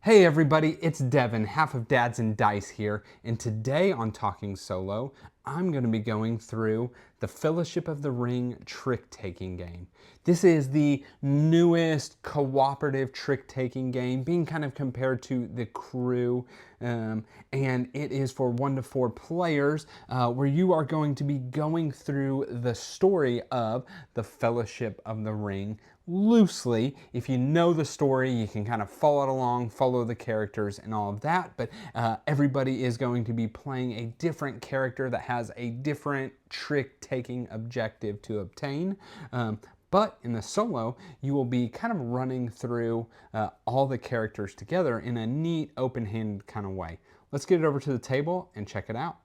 Hey everybody, it's Devin, half of Dads and Dice here, and today on Talking Solo, I'm going to be going through the Fellowship of the Ring trick-taking game. This is the newest cooperative trick-taking game, being kind of compared to the Crew, and it is for 1 to 4 players, where you are going to be going through the story of the Fellowship of the Ring loosely. If you know the story, you can kind of follow it along, follow the characters and all of that, but everybody is going to be playing a different character that has a different trick-taking objective to obtain. But in the solo, you will be kind of running through all the characters together in a neat, open-handed kind of way. Let's get it over to the table and check it out.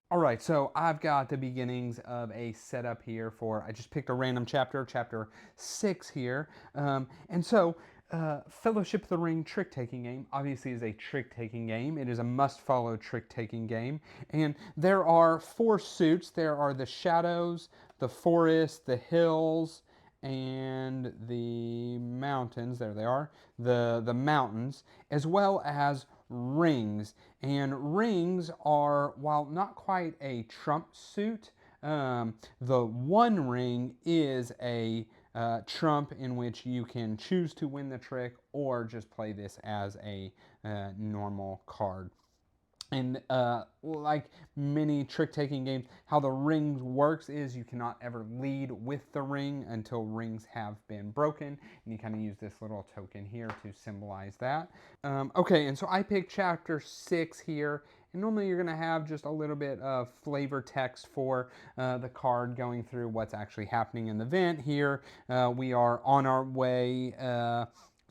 All right, so I've got the beginnings of a setup here for, I just picked a random chapter, chapter 6 here. Fellowship of the Ring trick-taking game obviously is a trick-taking game. It is a must-follow trick-taking game. And there are 4 suits. There are the shadows, the forest, the hills, and the mountains. There they are, the mountains, as well as rings. And rings are, while not quite a trump suit, the one ring is a trump in which you can choose to win the trick or just play this as a normal card. And like many trick-taking games, how the rings works is you cannot ever lead with the ring until rings have been broken. And you kind of use this little token here to symbolize that. Okay, and so I picked chapter 6 here. And normally you're going to have just a little bit of flavor text for the card going through what's actually happening in the event. Here we are on our way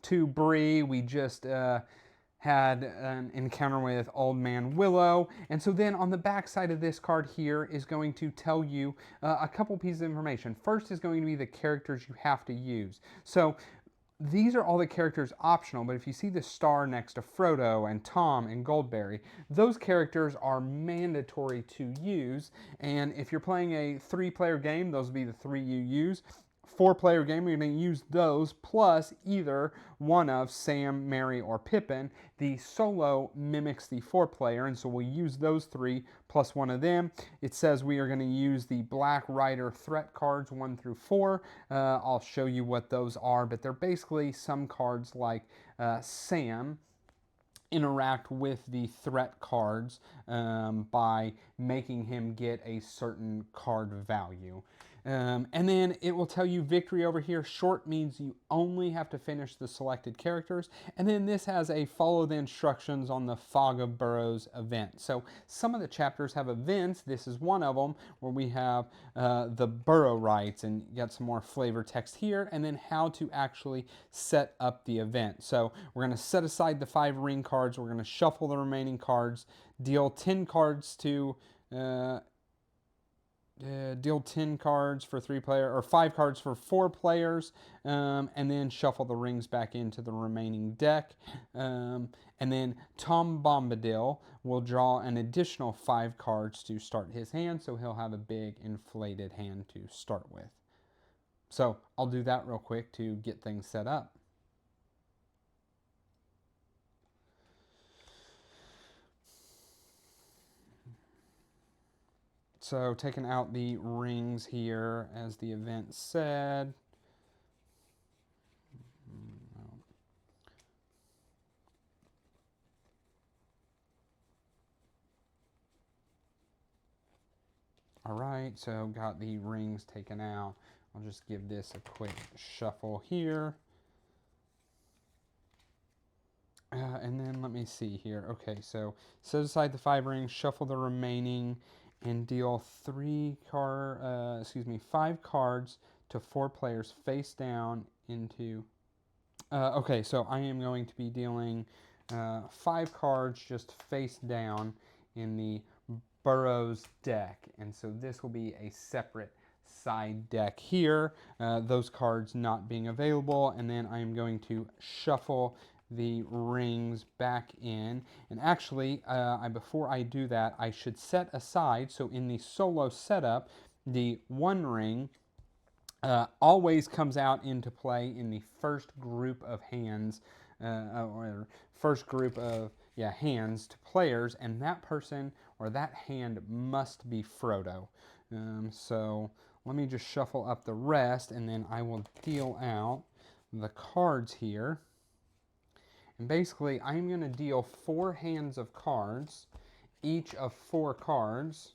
to Bree. We just had an encounter with Old Man Willow. And so then on the back side of this card here is going to tell you a couple pieces of information. First is going to be the characters you have to use. So these are all the characters optional, but if you see the star next to Frodo and Tom and Goldberry, those characters are mandatory to use. And if you're playing a 3-player game, those will be the 3 you use. 4-player game, you're going to use those plus either one of Sam, Mary, or Pippin. The solo mimics the 4-player, and so we'll use those 3 plus one of them. It says we are going to use the Black Rider threat cards 1 through 4. I'll show you what those are, but they're basically some cards like Sam interact with the threat cards by making him get a certain card value. And then it will tell you victory over here. Short means you only have to finish the selected characters. And then this has a follow the instructions on the Fog of Burrows event. So some of the chapters have events. This is one of them where we have the burrow rights, and you got some more flavor text here, and then how to actually set up the event. So we're going to set aside the 5 ring cards. We're going to shuffle the remaining cards, deal 10 cards to deal 10 cards for 3-player, or 5 cards for 4 players, and then shuffle the rings back into the remaining deck. And then Tom Bombadil will draw an additional 5 cards to start his hand, so he'll have a big inflated hand to start with. So I'll do that real quick to get things set up. So taking out the rings here as the event said. All right, so got the rings taken out. I'll just give this a quick shuffle here. And then let me see here. Okay, so set aside the 5 rings, shuffle the remaining, and deal 5 cards to 4 players face down into. Okay, so I am going to be dealing 5 cards just face down in the Burrows deck, and so this will be a separate side deck here, those cards not being available, and then I am going to shuffle the rings back in. And actually, before I do that, I should set aside, so in the solo setup, the 1 ring always comes out into play in the first group of hands, or first group of hands to players, and that person or that hand must be Frodo. So let me just shuffle up the rest, and then I will deal out the cards here. And basically, I'm going to deal 4 hands of cards, each of 4 cards.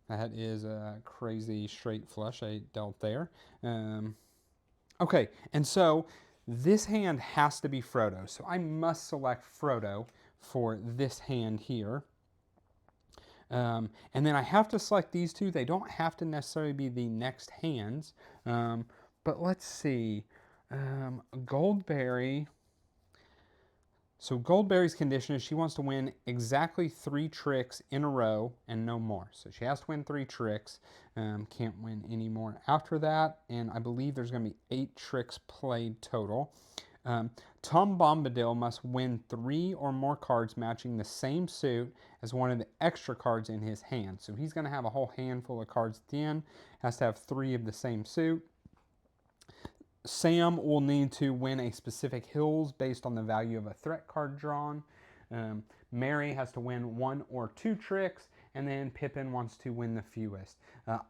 That is a crazy straight flush I dealt there. Okay, and so this hand has to be Frodo. So I must select Frodo for this hand here. And then I have to select these two. They don't have to necessarily be the next hands. But let's see. Goldberry. So Goldberry's condition is she wants to win exactly 3 tricks in a row and no more. So she has to win 3 tricks. Can't win any more after that. And I believe there's going to be 8 tricks played total. Tom Bombadil must win 3 or more cards matching the same suit as one of the extra cards in his hand. So he's going to have a whole handful of cards at the end. Has to have 3 of the same suit. Sam will need to win a specific hills based on the value of a threat card drawn. Mary has to win 1 or 2 tricks, and then Pippin wants to win the fewest.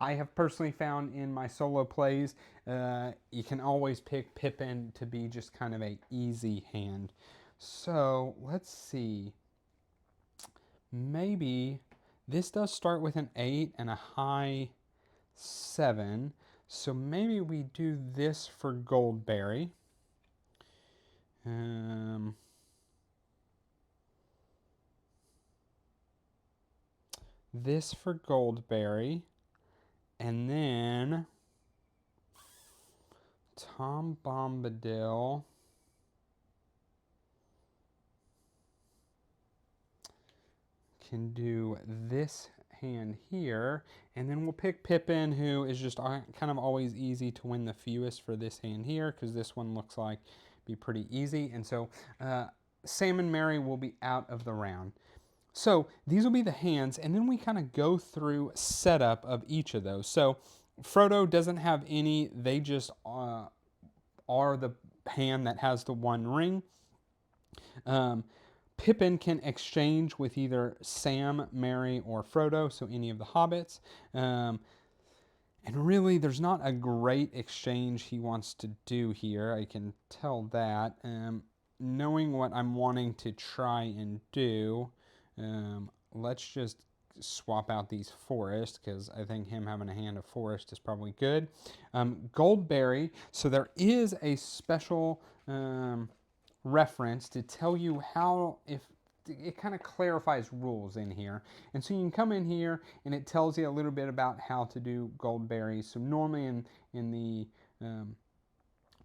I have personally found in my solo plays, you can always pick Pippin to be just kind of a easy hand. So let's see. Maybe this does start with an 8 and a high 7. So maybe we do this for Goldberry. This for Goldberry. And then Tom Bombadil. Can do this hand here, and then we'll pick Pippin, who is just kind of always easy to win the fewest for this hand here, because this one looks like be pretty easy. And so Sam and Mary will be out of the round. So these will be the hands, and then we kind of go through setup of each of those. So Frodo doesn't have any, they just are the hand that has the 1 ring. Pippin can exchange with either Sam, Mary, or Frodo, so any of the hobbits. And really, there's not a great exchange he wants to do here. I can tell that. Knowing what I'm wanting to try and do, let's just swap out these forest, because I think him having a hand of forest is probably good. Goldberry, so there is a special reference to tell you how, if it kind of clarifies rules in here. And so you can come in here and it tells you a little bit about how to do Goldberries. So normally in the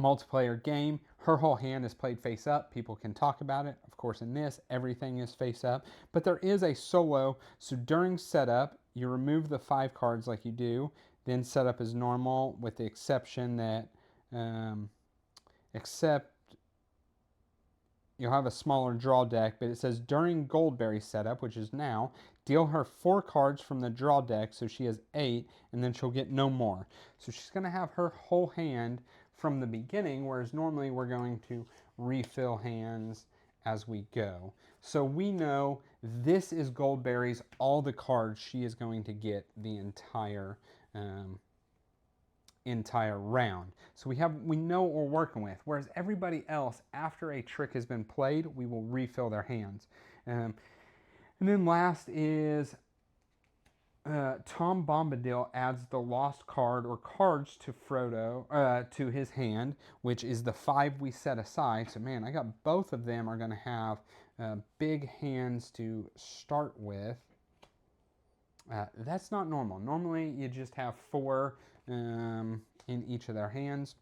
multiplayer game, her whole hand is played face up. People can talk about it. Of course, in this, everything is face up. But there is a solo. So during setup, you remove the 5 cards like you do. Then setup is normal, with the exception that except you'll have a smaller draw deck, but it says during Goldberry setup, which is now, deal her 4 cards from the draw deck, so she has 8, and then she'll get no more. So she's going to have her whole hand from the beginning, whereas normally we're going to refill hands as we go. So we know this is Goldberry's, all the cards she is going to get the entire round. So we know what we're working with. Whereas everybody else, after a trick has been played, we will refill their hands. And then last is Tom Bombadil adds the lost card or cards to Frodo, to his hand, which is the 5 we set aside. So man, I got both of them are going to have big hands to start with. That's not normal. Normally you just have 4 in each of their hands.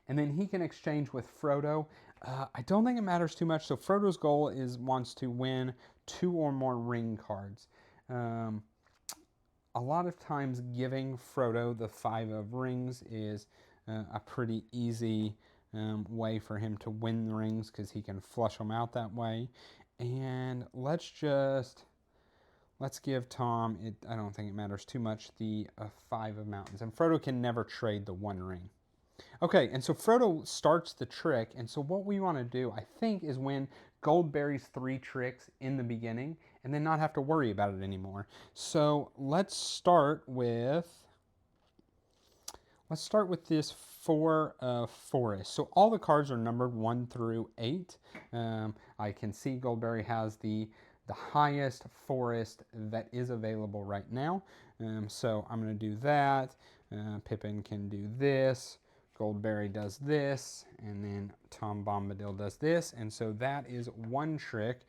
And then he can exchange with Frodo. I don't think it matters too much. So Frodo's goal wants to win 2 or more ring cards. A lot of times giving Frodo the 5 of rings is a pretty easy way for him to win the rings, because he can flush them out that way. And let's give Tom, I don't think it matters too much, the 5 of mountains. And Frodo can never trade the 1 ring. Okay, and so Frodo starts the trick, and so what we want to do, I think, is win Goldberry's 3 tricks in the beginning, and then not have to worry about it anymore. So let's start with this 4 of forest. So all the cards are numbered 1 through 8. I can see Goldberry has the highest forest that is available right now. So I'm going to do that. Pippin can do this. Goldberry does this, and then Tom Bombadil does this, and so that is 1 trick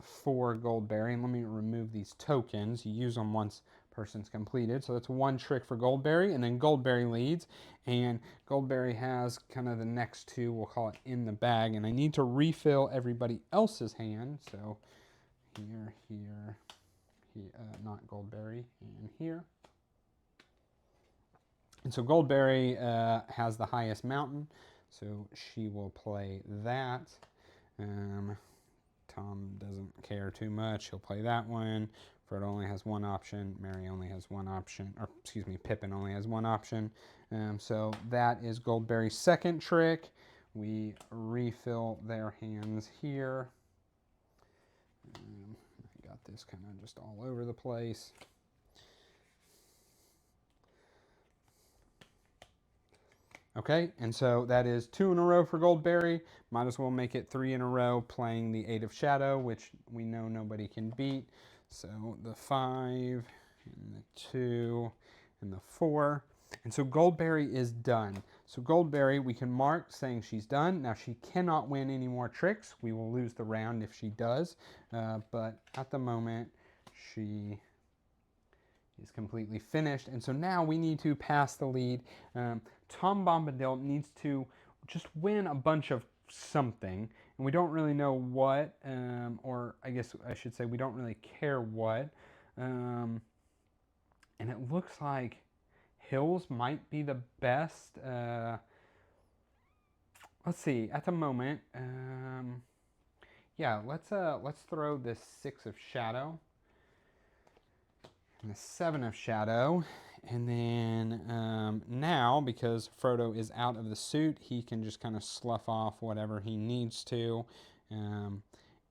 for Goldberry. And let me remove these tokens. You use them once person's completed. So that's 1 trick for Goldberry, and then Goldberry leads, and Goldberry has kind of the next 2, we'll call it in the bag, and I need to refill everybody else's hand. So here, not Goldberry, and here. And so Goldberry has the highest mountain, so she will play that. Tom doesn't care too much. He'll play that one. Frodo only has 1 option. Merry only has 1 option. Or, excuse me, Pippin only has 1 option. So that is Goldberry's 2nd trick. We refill their hands here. I got this kind of just all over the place. Okay, and so that is 2 in a row for Goldberry. Might as well make it 3 in a row, playing the 8 of Shadow, which we know nobody can beat. So the 5, and the 2, and the 4. And so Goldberry is done. So Goldberry, we can mark saying she's done. Now she cannot win any more tricks. We will lose the round if she does. But at the moment, she is completely finished. And so now we need to pass the lead. Tom Bombadil needs to just win a bunch of something, and we don't really know what, or I guess I should say we don't really care what. And it looks like hills might be the best. Let's see, at the moment, yeah, let's throw this 6 of shadow. And the 7 of shadow, and then now, because Frodo is out of the suit, he can just kind of slough off whatever he needs to. And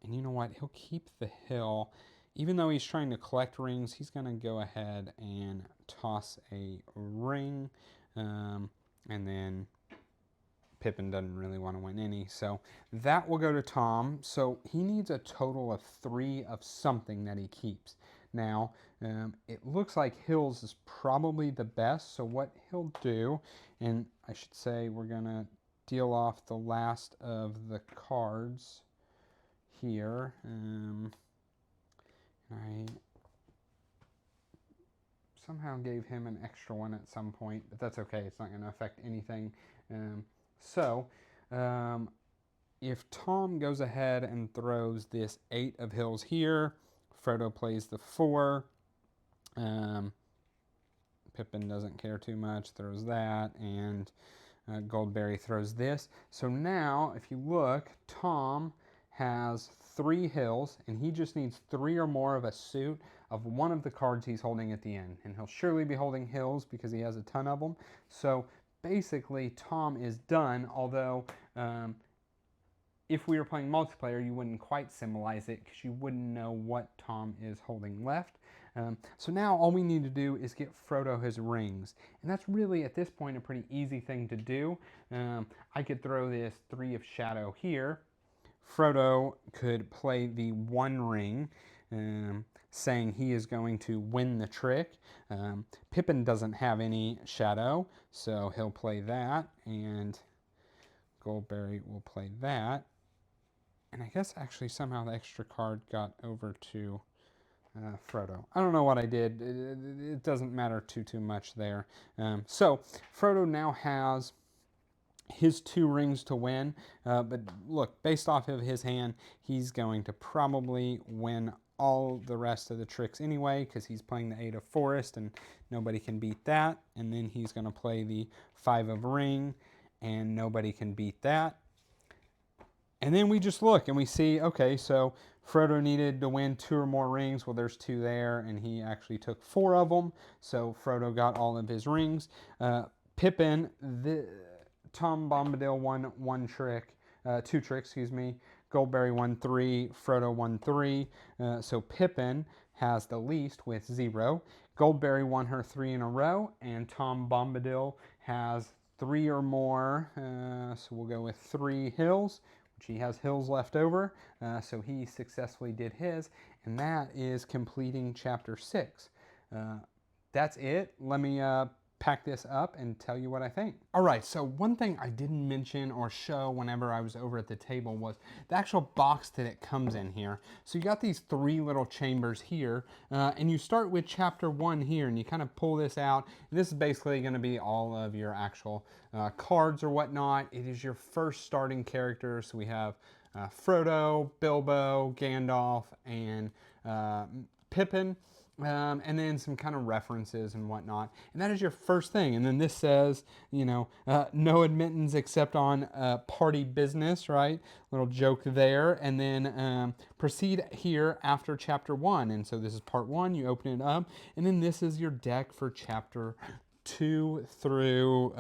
you know what? He'll keep the hill. Even though he's trying to collect rings, he's going to go ahead and toss a ring. And then Pippin doesn't really want to win any. So that will go to Tom. So he needs a total of 3 of something that he keeps. Now, it looks like hills is probably the best. So what he'll do, and I should say we're going to deal off the last of the cards here. I somehow gave him an extra one at some point, but that's okay. It's not going to affect anything. If Tom goes ahead and throws this 8 of hills here, Frodo plays the 4. Pippin doesn't care too much, throws that, and Goldberry throws this. So now, if you look, Tom has 3 hills, and he just needs 3 or more of a suit of one of the cards he's holding at the end. And he'll surely be holding hills because he has a ton of them. So basically, Tom is done, although if we were playing multiplayer, you wouldn't quite symbolize it because you wouldn't know what Tom is holding left. So now all we need to do is get Frodo his rings. And that's really, at this point, a pretty easy thing to do. I could throw this 3 of shadow here. Frodo could play the 1 ring, saying he is going to win the trick. Pippin doesn't have any shadow, so he'll play that, and Goldberry will play that. And I guess actually somehow the extra card got over to Frodo. I don't know what I did. It doesn't matter too much there. So Frodo now has his 2 rings to win. But look, based off of his hand, he's going to probably win all the rest of the tricks anyway, because he's playing the 8 of forest and nobody can beat that. And then he's going to play the 5 of ring and nobody can beat that. And then we just look and we see, okay, so Frodo needed to win 2 or more rings. Well, there's 2 there, and he actually took 4 of them. So Frodo got all of his rings. Pippin, Tom Bombadil won 1 trick, 2 tricks, excuse me. Goldberry won 3, Frodo won 3. So Pippin has the least with 0. Goldberry won her 3 in a row, and Tom Bombadil has 3 or more. So we'll go with 3 hills, which he has hills left over. So he successfully did his, and that is completing chapter 6. That's it. Let me pack this up and tell you what I think. All right, so one thing I didn't mention or show whenever I was over at the table was the actual box that it comes in here. So you got these 3 little chambers here, and you start with chapter 1 here, and you kind of pull this out. This is basically going to be all of your actual cards or whatnot. It is your first starting characters. So we have Frodo, Bilbo, Gandalf, and Pippin. And then some kind of references and whatnot. And that is your first thing. And then this says, no admittance except on party business, right? Little joke there. And then proceed here after chapter 1. And so this is part 1. You open it up. And then this is your deck for chapter 2 through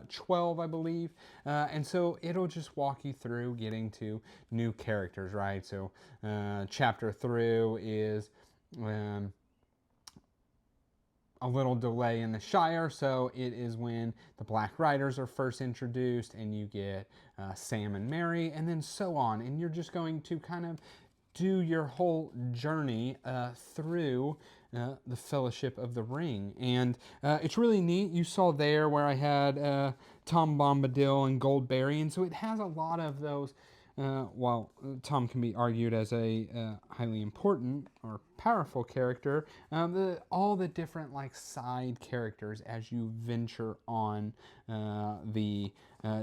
12, I believe. And so it'll just walk you through getting to new characters, right? So chapter 3 is... a little delay in the Shire, so it is when the Black Riders are first introduced, and you get Sam and Mary, and then so on. And you're just going to kind of do your whole journey through the Fellowship of the Ring. And it's really neat. You saw there where I had Tom Bombadil and Goldberry, and so it has a lot of those. While Tom can be argued as a highly important or powerful character, all the different like side characters as you venture on the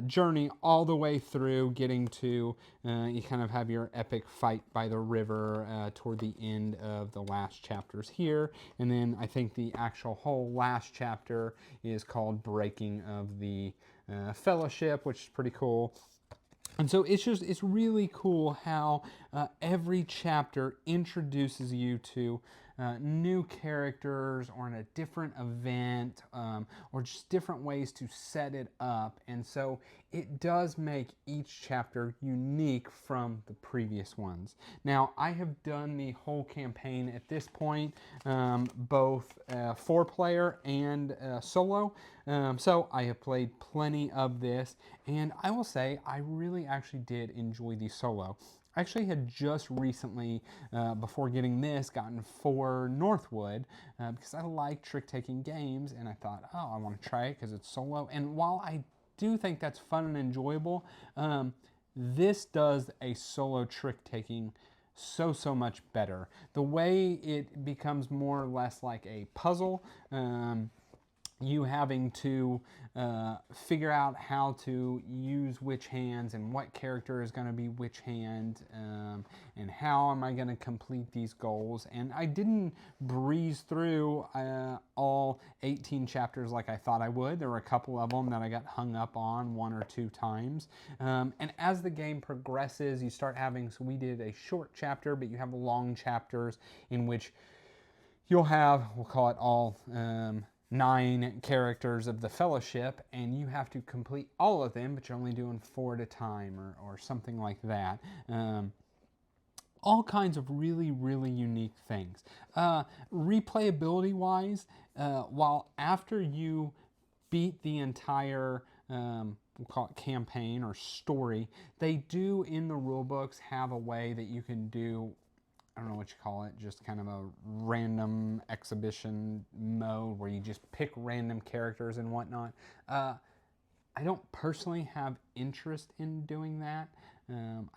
journey all the way through getting to, you kind of have your epic fight by the river toward the end of the last chapters here. And then I think the actual whole last chapter is called Breaking of the Fellowship, which is pretty cool. And so it's really cool how every chapter introduces you to new characters or in a different event or just different ways to set it up. And so it does make each chapter unique from the previous ones. Now, I have done the whole campaign at this point, both 4-player and solo. So I have played plenty of this, and I will say I really actually did enjoy the solo. I actually had just recently, before getting this, gotten 4 Northwood because I like trick-taking games, and I thought, oh, I want to try it because it's solo. And while I do think that's fun and enjoyable, this does a solo trick-taking so much better. The way it becomes more or less like a puzzle, you having to figure out how to use which hands and what character is going to be which hand, and how am I going to complete these goals. And I didn't breeze through all 18 chapters like I thought I would. There were a couple of them that I got hung up on 1 or 2 times. And as the game progresses, you start having, so we did a short chapter, but you have long chapters in which you'll have, we'll call it all 9 characters of the Fellowship, and you have to complete all of them, but you're only doing 4 at a time or something like that. All kinds of really unique things. Replayability wise, while after you beat the entire we'll call it campaign or story, they do in the rule books have a way that you can do, I don't know what you call it, just kind of a random exhibition mode where you just pick random characters and whatnot. I don't personally have interest in doing that.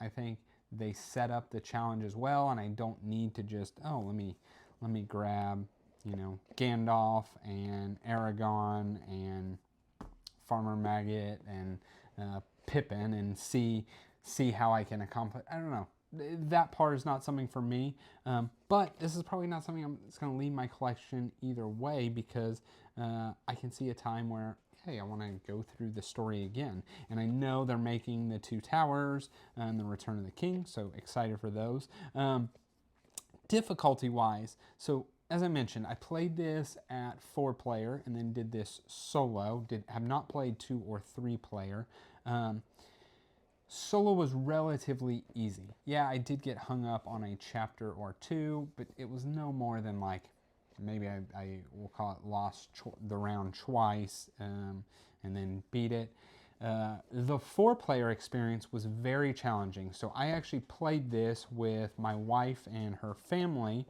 I think they set up the challenge as well, and I don't need to just, let me grab, Gandalf and Aragorn and Farmer Maggot and Pippin and see how I can accomplish. I don't know. That part is not something for me, but this is probably not something that's going to leave my collection either way, because I can see a time where, hey, I want to go through the story again. And I know they're making the 2 Towers and the Return of the King, so excited for those. Difficulty wise, so as I mentioned, I played this at 4-player and then did this solo. Have not played 2 or 3-player. Solo was relatively easy. Yeah, I did get hung up on a chapter or 2, but it was no more than like, maybe I will call it lost the round twice and then beat it. The 4-player experience was very challenging. So I actually played this with my wife and her family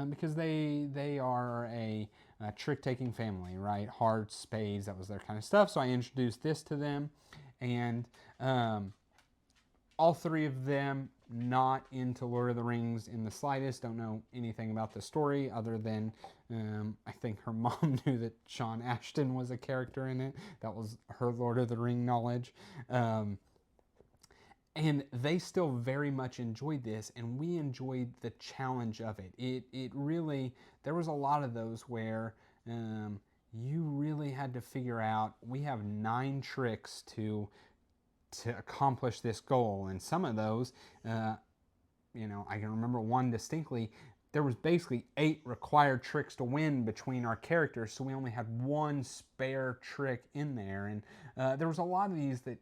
because they are a trick-taking family, right? Hearts, spades, that was their kind of stuff. So I introduced this to them, and all 3 of them not into Lord of the Rings in the slightest, don't know anything about the story other than I think her mom knew that Sean Ashton was a character in it. That was her Lord of the Ring knowledge. And they still very much enjoyed this, and we enjoyed the challenge of it. It really, there was a lot of those where you really had to figure out, we have 9 tricks to accomplish this goal, and some of those, you know, I can remember one distinctly. There was basically 8 required tricks to win between our characters, so we only had 1 spare trick in there, and there was a lot of these that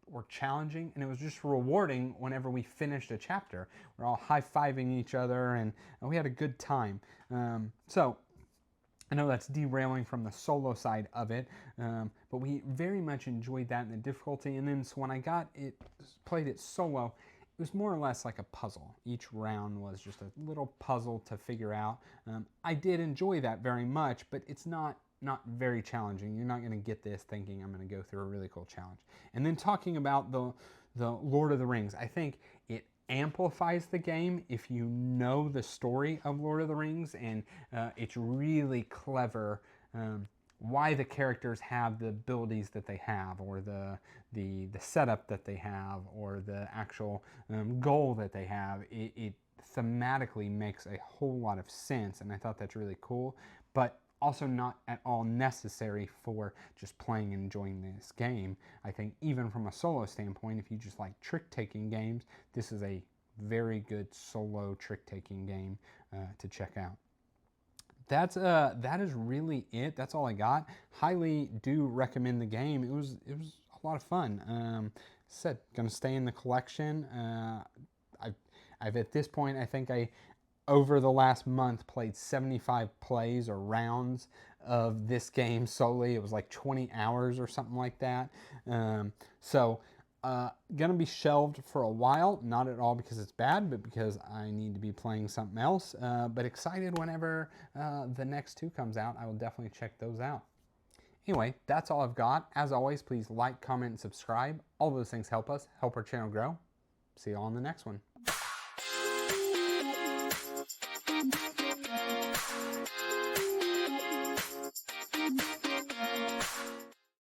were challenging, and it was just rewarding whenever we finished a chapter. We're all high-fiving each other, and we had a good time. So I know that's derailing from the solo side of it, but we very much enjoyed that and the difficulty. And then so when I played it solo, it was more or less like a puzzle. Each round was just a little puzzle to figure out. I did enjoy that very much, but it's not very challenging. You're not going to get this thinking I'm going to go through a really cool challenge. And then talking about the Lord of the Rings, I think it amplifies the game if you know the story of Lord of the Rings, and it's really clever why the characters have the abilities that they have, or the setup that they have, or the actual goal that they have. It thematically makes a whole lot of sense, and I thought that's really cool, but also not at all necessary for just playing and enjoying this game. I think even from a solo standpoint, if you just like trick-taking games, this is a very good solo trick-taking game to check out. That is really it. That's all I got. Highly do recommend the game. It was a lot of fun. Said gonna stay in the collection. I've at this point, I think over the last month played 75 plays or rounds of this game solely. It was like 20 hours or something like that. Gonna be shelved for a while, not at all because it's bad, but because I need to be playing something else. But excited whenever the next 2 comes out. I will definitely check those out. Anyway, that's all I've got. As always, please like, comment, and subscribe. All those things help us, help our channel grow. See you all in the next one.